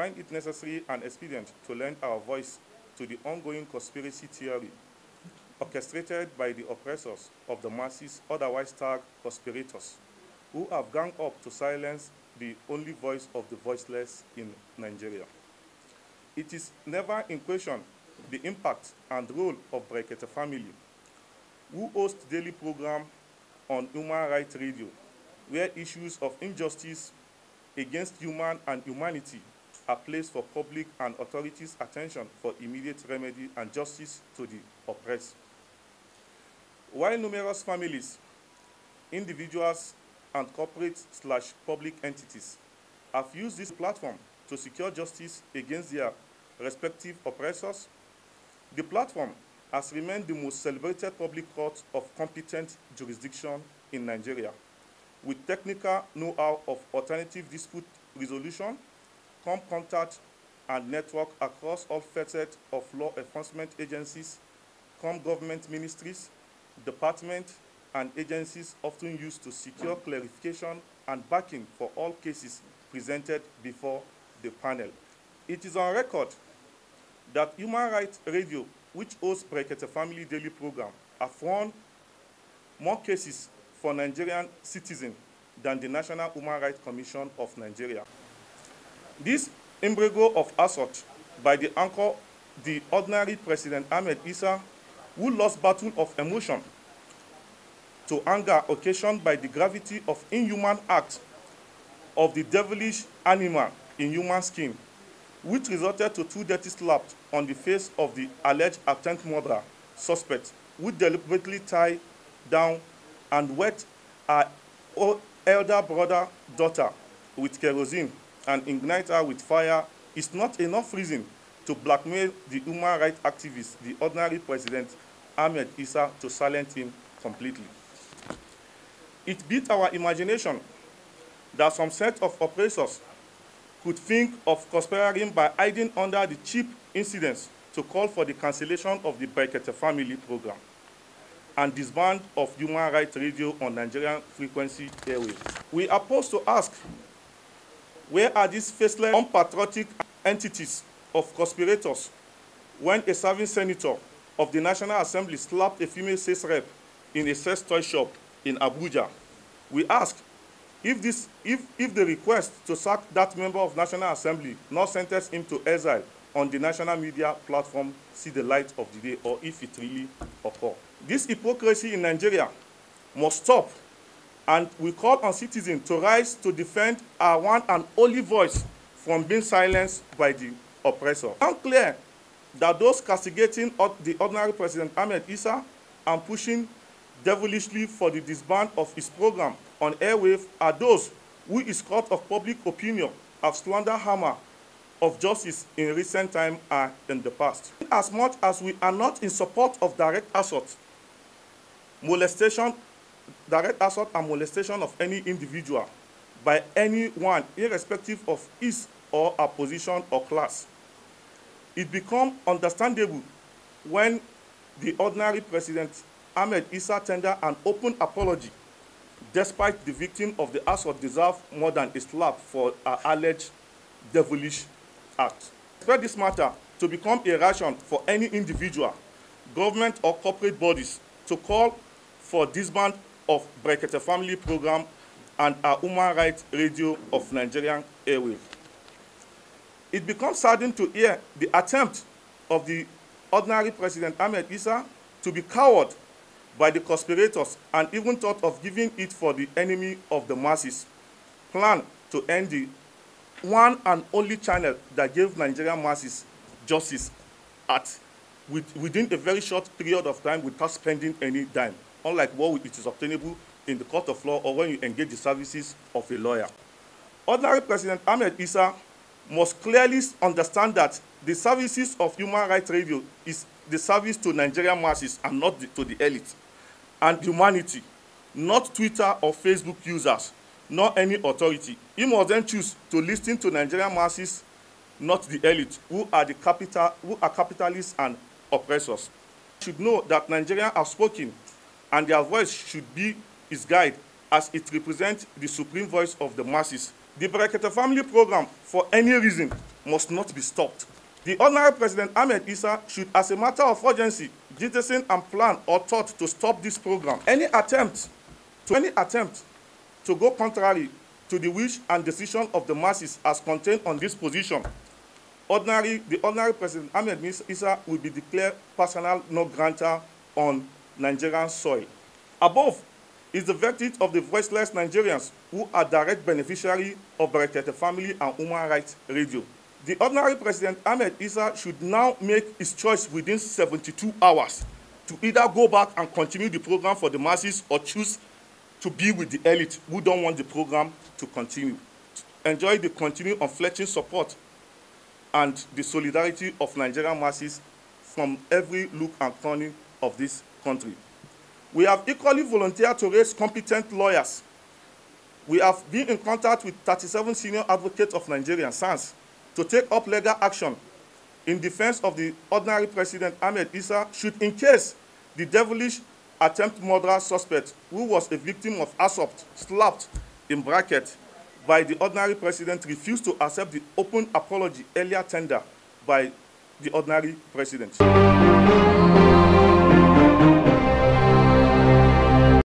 find it necessary and expedient to lend our voice to the ongoing conspiracy theory orchestrated by the oppressors of the masses, otherwise tagged conspirators, who have ganged up to silence the only voice of the voiceless in Nigeria. It is never in question the impact and role of Brekete family, who host daily program on Human Rights Radio, where issues of injustice against human and humanity are placed for public and authorities' attention for immediate remedy and justice to the oppressed. While numerous families, individuals, and corporate/public entities have used this platform to secure justice against their respective oppressors, the platform has remained the most celebrated public court of competent jurisdiction in Nigeria, with technical know-how of alternative dispute resolution, contact, and network across all facets of law enforcement agencies, government ministries, departments, and agencies often used to secure clarification and backing for all cases presented before the panel. It is on record that Human Rights Radio, which hosts Brekete Family Daily Program, have won more cases for Nigerian citizens than the National Human Rights Commission of Nigeria. This embargo of assault by the anchor, the ordinary President Ahmed Issa, who lost battle of emotion to anger occasioned by the gravity of inhuman acts of the devilish animal in human skin, which resulted to 2 dirty slaps on the face of the alleged attempt murderer suspect, who deliberately tied down and wet her elder brother daughter with kerosene and ignite her with fire, is not enough reason to blackmail the human rights activist, the ordinary President Ahmed Issa, to silence him completely. It beat our imagination that some set of oppressors could think of conspiring by hiding under the cheap incidents to call for the cancellation of the Brekete Family program and disband of Human Rights Radio on Nigerian frequency airwaves. We are posed to ask, where are these faceless, unpatriotic entities of conspirators when a serving senator of the National Assembly slapped a female sex rep in a sex toy shop in Abuja? We ask, if the request to sack that member of National Assembly not sentence him to exile on the national media platform see the light of the day, or if it really occurs. This hypocrisy in Nigeria must stop, and we call on citizens to rise to defend our one and only voice from being silenced by the oppressor. It's unclear that those castigating the ordinary President Ahmed Issa and pushing devilishly for the disband of his program on airwave are those who, in court of public opinion, have slandered hammer of justice in recent time and in the past. As much as we are not in support of direct assault, direct assault and molestation of any individual by anyone, irrespective of his or her position or class, it becomes understandable when the ordinary President Ahmed Issa tendered an open apology, despite the victim of the assault deserved more than a slap for her alleged devilish act. I expect this matter to become a ration for any individual, government or corporate bodies to call for disband of Brekete Family Program and our Human Rights Radio of Nigerian airwaves. It becomes saddening to hear the attempt of the ordinary President Ahmed Issa to be cowed by the conspirators and even thought of giving it for the enemy of the masses, plan to end the one and only channel that gave Nigerian masses justice within a very short period of time without spending any dime, unlike what it is obtainable in the court of law or when you engage the services of a lawyer. Ordinary President Ahmed Issa must clearly understand that the services of Human Rights Radio is the service to Nigerian masses and not to the elite and humanity, not Twitter or Facebook users, nor any authority. He must then choose to listen to Nigerian masses, not the elite, who are capitalists and oppressors. Should know that Nigerians have spoken, and their voice should be his guide, as it represents the supreme voice of the masses, The Brekete family program, for any reason, must not be stopped. The Ordinary President Ahmed Issa should, as a matter of urgency, jettison and plan or thought to stop this program. Any attempt to go contrary to the wish and decision of the masses as contained on this position, the Ordinary President Ahmed Issa will be declared personal non-grantor on Nigerian soil. Above is the verdict of the voiceless Nigerians who are direct beneficiaries of Brekete Family and Human Rights Radio. The Ordinary President Ahmed Issa should now make his choice within 72 hours to either go back and continue the program for the masses or choose to be with the elite who don't want the program to continue. Enjoy the continued unflinching support and the solidarity of Nigerian masses from every nook and corner of this country. We have equally volunteered to raise competent lawyers. We have been in contact with 37 senior advocates of Nigeria, SANS, to take up legal action in defense of the Ordinary President Ahmed Issa should, in case the devilish attempt murder suspect, who was a victim of assault, slapped in bracket by the Ordinary President, refused to accept the open apology earlier tendered by the Ordinary President.